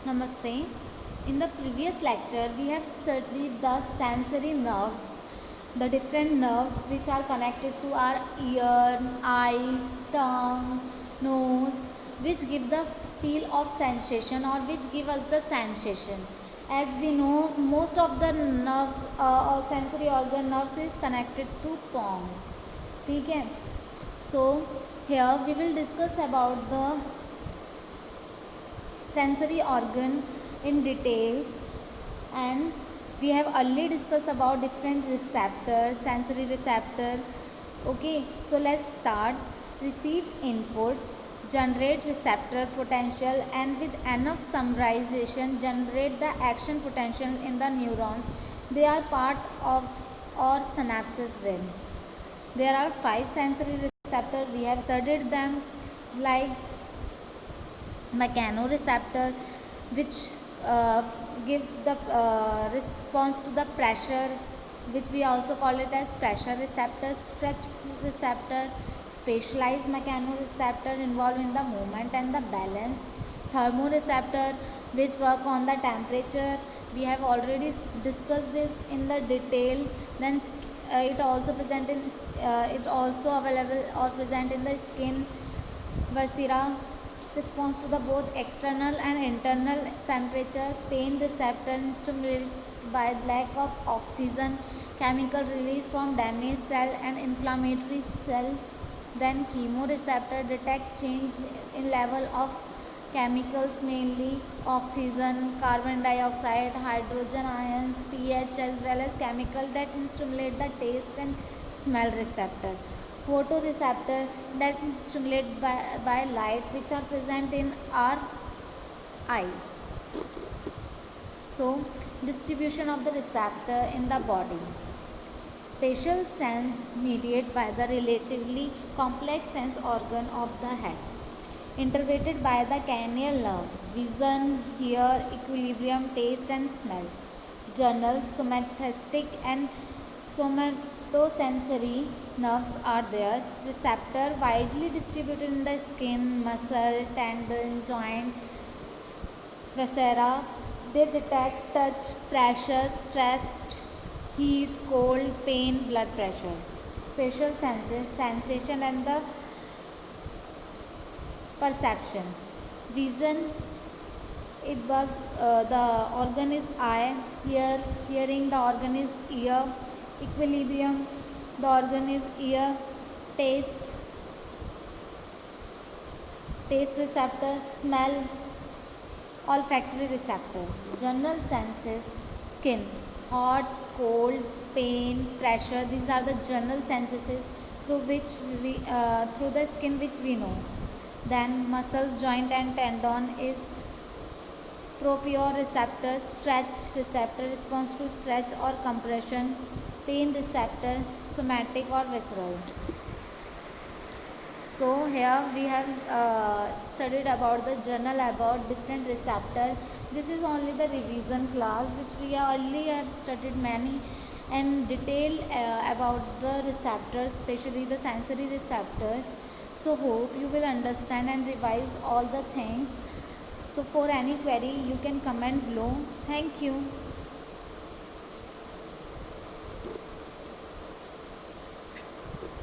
Namaste. In the previous lecture, we have studied the sensory nerves, the different nerves which are connected to our ear, eyes, tongue, nose, which give the feel of sensation or which give us the sensation. As we know, most of the nerves or sensory organ nerves is connected to tongue. Okay. So here we will discuss about the sensory organ in details, and we have already discussed about different receptors, sensory receptor. Okay, so let's start. Receive input, generate receptor potential, and with enough summarization generate the action potential in the neurons. They are part of or synapses will. There are 5 sensory receptors. We have studied them, like mechanoreceptor, which give the response to the pressure, which we also call it as pressure receptor. Stretch receptor, specialized mechanoreceptor involved in the movement and the balance. Thermoreceptor, which work on the temperature. We have already discussed this in the detail. Then it also present in it also available or present in the skin. Viscera, response to the both external and internal temperature. Pain receptor, stimulated by lack of oxygen. Chemical release from damaged cell and inflammatory cell. Then chemoreceptor, detect change in level of chemicals, mainly oxygen, carbon dioxide, hydrogen ions, pH, as well as chemical that stimulate the taste and smell receptor. Photoreceptor, that stimulated by light, which are present in our eye. So, distribution of the receptor in the body. Spatial sense mediated by the relatively complex sense organ of the head. Innervated by the cranial nerve, vision, hear, equilibrium, taste and smell. Journal, somatic and somatosensory nerves are there. Receptor widely distributed in the skin, muscle, tendon, joint, viscera. They detect touch, pressure, stretch, heat, cold, pain, blood pressure. Spatial senses, sensation and the perception. Vision, it was the organ is eye. Hearing, the organ is ear. Equilibrium, the organ is ear. Taste receptor. Smell, olfactory receptor. General senses, skin, hot, cold, pain, pressure. These are the general senses through which we through the skin which we know. Then muscles, joint and tendon is proprioceptor. Stretch receptor, response to stretch or compression. Pain receptor, somatic or visceral. So here we have studied about the journal about different receptor. This is only the revision class, which we earlier have studied many and detail about the receptors, especially the sensory receptors. So hope you will understand and revise all the things. So for any query you can comment below. Thank you.